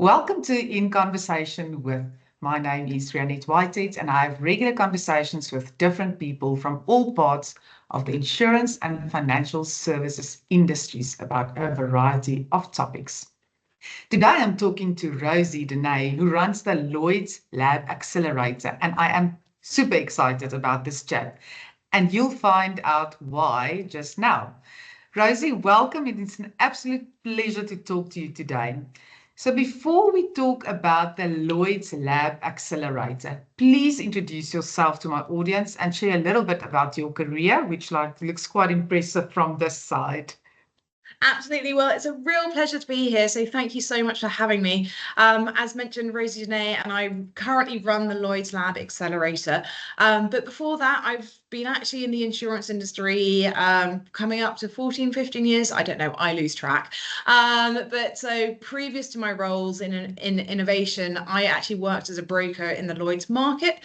Welcome to In Conversation with. My name is Rianet Whitehead, and I have regular conversations with different people from all parts of the insurance and financial services industries about a variety of topics. Today, I'm talking to Rosie Denee, who runs the Lloyd's Lab Accelerator, and I am super excited about this chat. And you'll find out why just now. Rosie, welcome. It is an absolute pleasure to talk to you today. So before we talk about the Lloyd's Lab Accelerator, please introduce yourself to my audience and share a little bit about your career, which looks quite impressive from this side. Absolutely. Well, it's a real pleasure to be here. So thank you so much for having me. As mentioned, Rosie Denee, and I currently run the Lloyd's Lab Accelerator. But before that, I've been actually in the insurance industry coming up to 14, 15 years. I don't know, I lose track. But so previous to my roles in innovation, I actually worked as a broker in the Lloyd's market,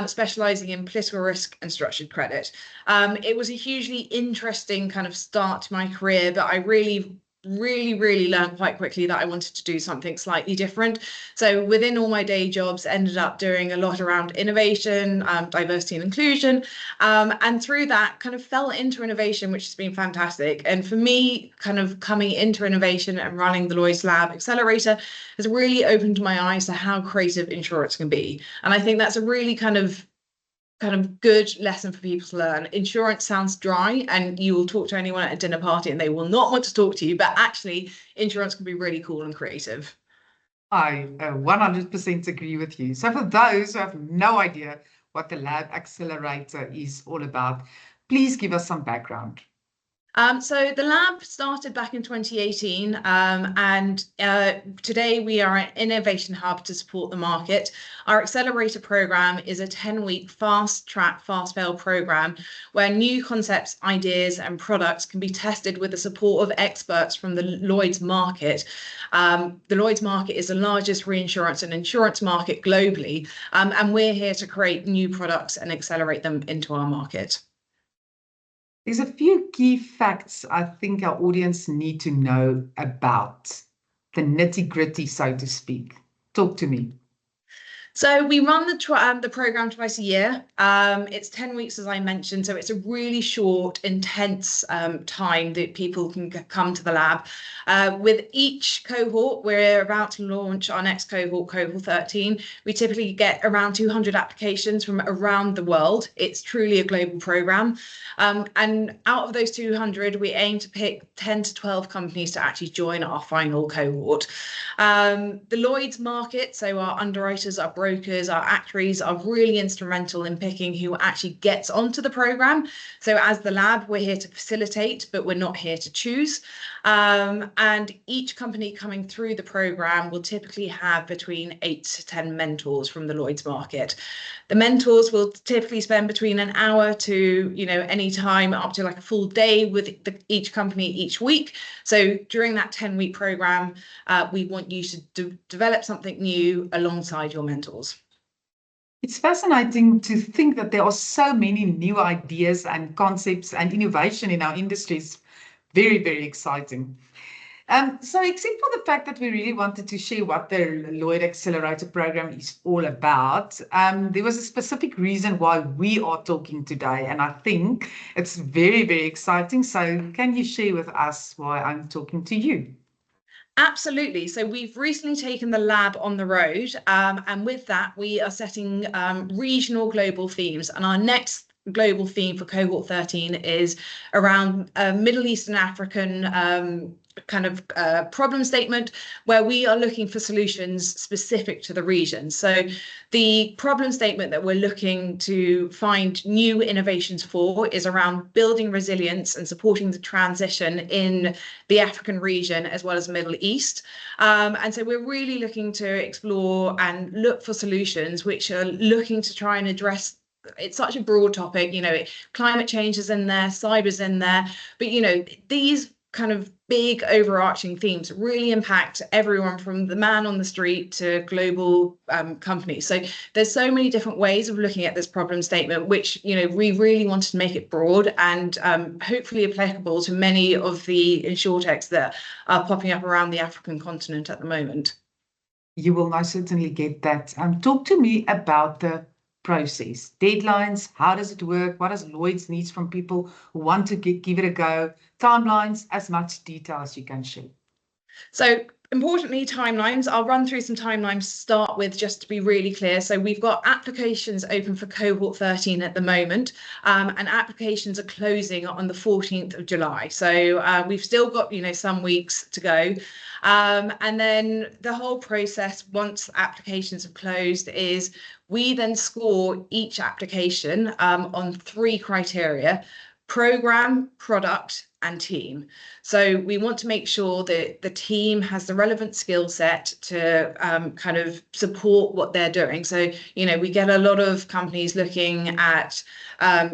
specializing in political risk and structured credit. It was a hugely interesting kind of start to my career, but I really learned quite quickly that I wanted to do something slightly different. So within all my day jobs, ended up doing a lot around innovation, diversity and inclusion. And through that kind of fell into innovation, which has been fantastic. And for me, kind of coming into innovation and running the Lloyd's Lab Accelerator has really opened my eyes to how creative insurance can be. And I think that's a really kind of good lesson for people to learn. Insurance sounds dry, and you will talk to anyone at a dinner party and they will not want to talk to you, but actually insurance can be really cool and creative. I 100% agree with you. So for those who have no idea what the Lab Accelerator is all about, please give us some background. So the lab started back in 2018, and today we are an innovation hub to support the market. Our accelerator program is a 10-week fast track, fast fail program where new concepts, ideas, and products can be tested with the support of experts from the Lloyd's market. The Lloyd's market is the largest reinsurance and insurance market globally, and we're here to create new products and accelerate them into our market. There's a few key facts I think our audience need to know about the nitty-gritty, so to speak. Talk to me. So we run the program twice a year. It's 10 weeks, as I mentioned, so it's a really short, intense time that people can come to the lab. With each cohort, we're about to launch our next cohort, Cohort 13. We typically get around 200 applications from around the world. It's truly a global program. And out of those 200, we aim to pick 10 to 12 companies to actually join our final cohort. The Lloyd's market, so our underwriters, our brokers, our actuaries are really instrumental in picking who actually gets onto the program. So as the lab, we're here to facilitate, but we're not here to choose. And each company coming through the program will typically have between 8 to 10 mentors from the Lloyd's market. The mentors will typically spend between an hour to, any time up to like a full day with each company each week. So during that 10-week program, we want you to develop something new alongside your mentors. It's fascinating to think that there are so many new ideas and concepts and innovation in our industries. Very, very exciting. So except for the fact that we really wanted to share what the Lloyd Accelerator program is all about, there was a specific reason why we are talking today, and I think it's very, very exciting. So can you share with us why I'm talking to you? Absolutely. So we've recently taken the lab on the road, and with that, we are setting regional global themes. And our next global theme for Cohort 13 is around Middle East and African problem statement, where we are looking for solutions specific to the region. So the problem statement that we're looking to find new innovations for is around building resilience and supporting the transition in the African region as well as Middle East. And so we're really looking to explore and look for solutions which are looking to try and address. It's such a broad topic, climate change is in there, cyber's in there, but these kind of big overarching themes really impact everyone from the man on the street to global companies. So there's so many different ways of looking at this problem statement, which we really wanted to make it broad and hopefully applicable to many of the insurtechs that are popping up around the African continent at the moment. You will most certainly get that. Talk to me about the process, deadlines. How does it work? What does Lloyd's needs from people who want to give it a go? Timelines, as much detail as you can share. So importantly, timelines. I'll run through some timelines to start with, just to be really clear. So we've got applications open for Cohort 13 at the moment, and applications are closing on the 14th of July. So we've still got, some weeks to go. And then the whole process, once applications have closed, is we then score each application on 3 criteria: program, product, and team. So we want to make sure that the team has the relevant skill set to kind of support what they're doing. So, we get a lot of companies looking at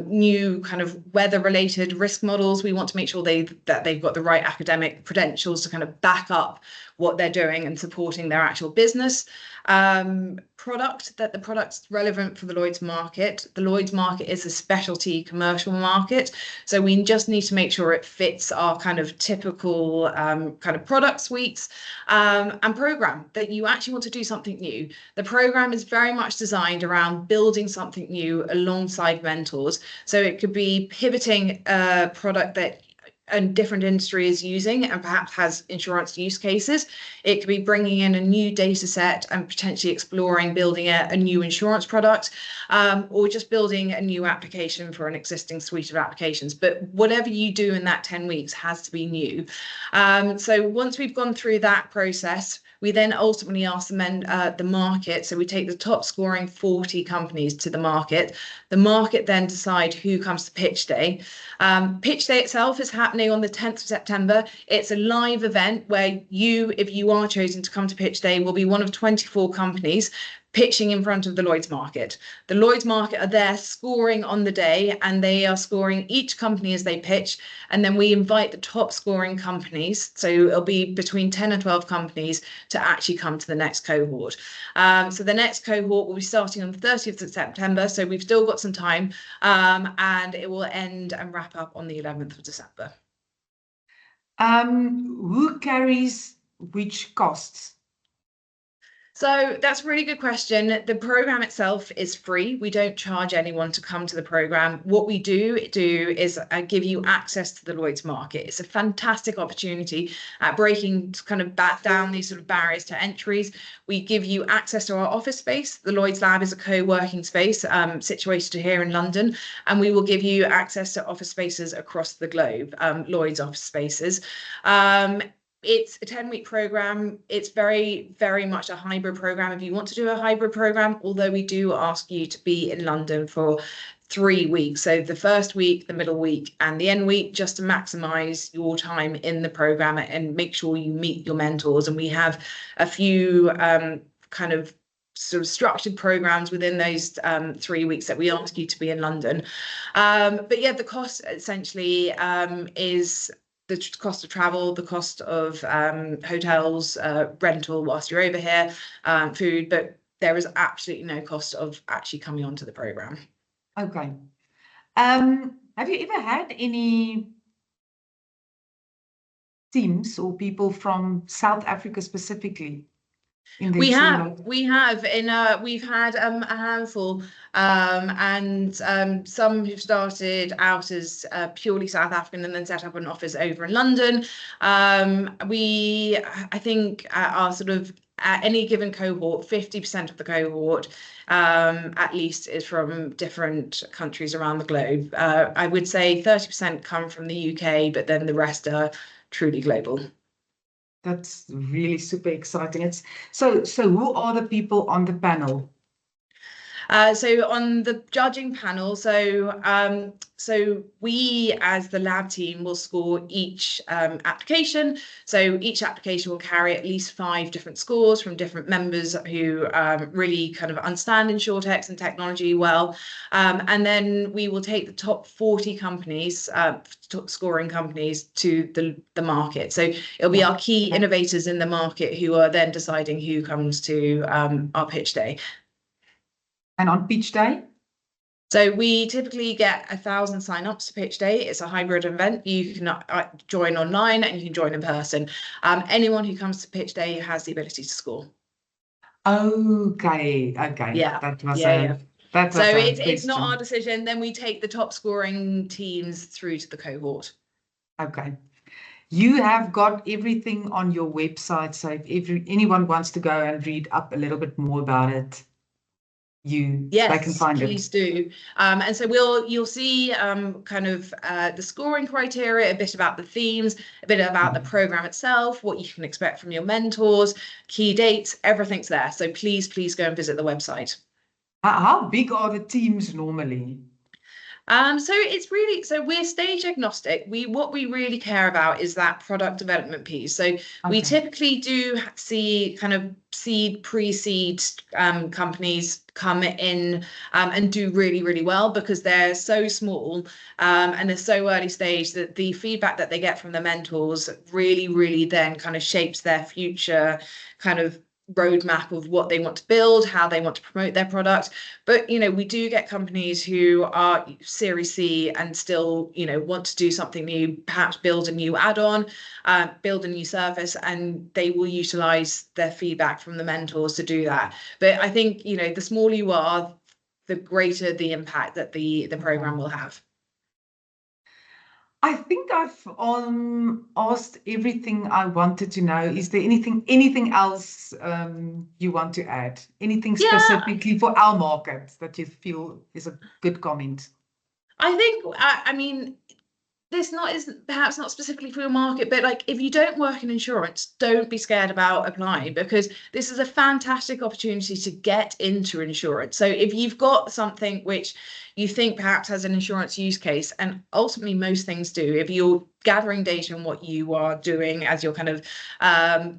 new kind of weather-related risk models. We want to make sure that they've got the right academic credentials to kind of back up what they're doing and supporting their actual business. That the product's relevant for the Lloyd's market. The Lloyd's market is a specialty commercial market, so we just need to make sure it fits our kind of typical kind of product suites, and program, that you actually want to do something new. The program is very much designed around building something new alongside mentors. So it could be pivoting a product that a different industry is using and perhaps has insurance use cases. It could be bringing in a new data set and potentially exploring building a new insurance product, or just building a new application for an existing suite of applications. But whatever you do in that 10 weeks has to be new. So once we've gone through that process, we then ultimately ask the market. So we take the top scoring 40 companies to the market. The market then decide who comes to pitch day. Pitch day itself is happening on the 10th of September. It's a live event where if you are chosen to come to pitch day, will be one of 24 companies pitching in front of the Lloyd's market. The Lloyd's market are there scoring on the day, and they are scoring each company as they pitch. And then we invite the top scoring companies, so it'll be between 10 and 12 companies, to actually come to the next cohort. So the next cohort will be starting on the 30th of September, so we've still got some time, and it will end and wrap up on the 11th of December. Who carries which costs? So that's a really good question. The program itself is free. We don't charge anyone to come to the program. What we do is give you access to the Lloyd's market. It's a fantastic opportunity at breaking kind of back down these sort of barriers to entries. We give you access to our office space. The Lloyd's Lab is a co-working space situated here in London, and we will give you access to office spaces across the globe, Lloyd's office spaces. It's a 10-week program. It's very, very much a hybrid program. If you want to do a hybrid program, although we do ask you to be in London for 3 weeks. So the first week, the middle week, and the end week, just to maximize your time in the program and make sure you meet your mentors. And we have a few kind of sort of structured programs within those 3 weeks that we ask you to be in London. But yeah, the cost essentially is the cost of travel, the cost of hotels, rental whilst you're over here, food, but there is absolutely no cost of actually coming onto the program. Okay. Have you ever had any teams or people from South Africa specifically? We've had a handful, and some who've started out as purely South African and then set up an office over in London. I think are sort of at any given cohort, 50% of the cohort at least is from different countries around the globe. I would say 30% come from the UK, but then the rest are truly global. That's really super exciting. So who are the people on the panel? So on the judging panel, so we as the lab team will score each application. So each application will carry at least 5 different scores from different members who really kind of understand insurtechs and technology well. And then we will take the top 40 companies, top scoring companies, to the market. So it'll be our key innovators in the market who are then deciding who comes to our pitch day. And on pitch day? So we typically get 1,000 sign-ups to pitch day. It's a hybrid event. You can join online and you can join in person. Anyone who comes to pitch day has the ability to score. Okay. Yeah, That was yeah. that So was a it's not our question. decision. Then we take the top scoring teams through to the cohort. Okay. You have got everything on your website, so if anyone wants to go and read up a little bit more about it, they can Yes, find it. please do. And so you'll see kind of the scoring criteria, a bit about the themes, a bit about the program itself, what you can expect from your mentors, key dates, everything's there. So please go and visit the website. How big are the teams normally? So it's really, so we're stage agnostic. What we really care about is that product development piece. So we Okay. typically do see kind of seed, pre-seed companies come in and do really well because they're so small and they're so early stage that the feedback that they get from the mentors really then kind of shapes their future kind of roadmap of what they want to build, how they want to promote their product. But we do get companies who are Series C and still want to do something new, perhaps build a new add-on, build a new service, and they will utilize their feedback from the mentors to do that. But I think the smaller you are, the greater the impact that the program will have. I think I've asked everything I wanted to know. Is there anything else you want to add? Anything Yeah, specifically for our market that you feel is a good comment? I think I mean this is perhaps not specifically for your market, but like if you don't work in insurance, don't be scared about applying because this is a fantastic opportunity to get into insurance. So if you've got something which you think perhaps has an insurance use case, and ultimately most things do, if you're gathering data on what you are doing as your kind of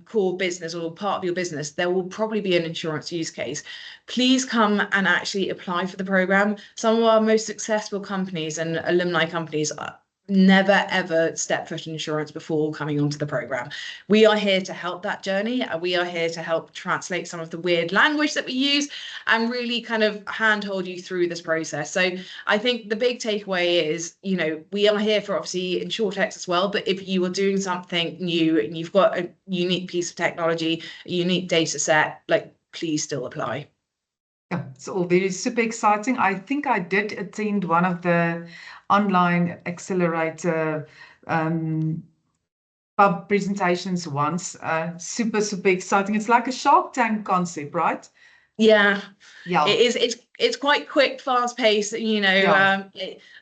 core business or part of your business, there will probably be an insurance use case. Please come and actually apply for the program. Some of our most successful companies and alumni companies never ever step foot in insurance before coming onto the program. We are here to help that journey. We are here to help translate some of the weird language that we use and really kind of handhold you through this process. So I think the big takeaway is, we are here for obviously InsurTechs as well, but if you are doing something new and you've got a unique piece of technology, a unique data set, like please still apply. Yeah, it's all very super exciting. I think I did attend one of the online Accelerator pub presentations once. Super exciting. It's like a Shark Tank concept, right? Yeah, Yeah, it is. It's quite quick, fast paced. yeah.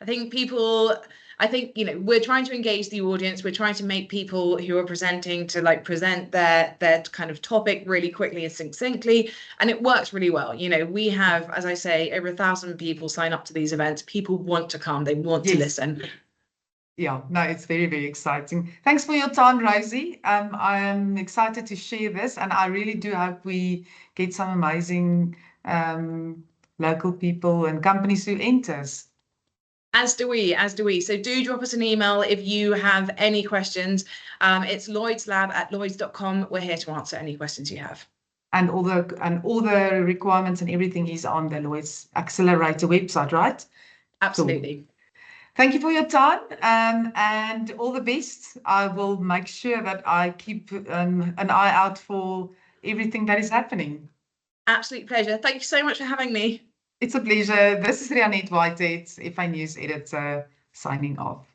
I think people. I think we're trying to engage the audience. We're trying to make people who are presenting to present their kind of topic really quickly and succinctly, and it works really well. We have, as I say, over 1,000 people sign up to these events. People want to come. They want to Yes. listen. Yeah, no, it's very exciting. Thanks for your time, Rosie. I'm excited to share this, and I really do hope we get some amazing local people and companies who enters. As do we. So do drop us an email if you have any questions. It's lloydslab@lloyds.com. We're here to answer any questions you have. And all the requirements and everything is on the Lloyd's Accelerator website, right? Absolutely. Cool. Thank you for your time and all the best. I will make sure that I keep an eye out for everything that is happening. Absolute pleasure. Thank you so much for having me. It's a pleasure. This is Rianet Whitehead, FAnews Editor, signing off.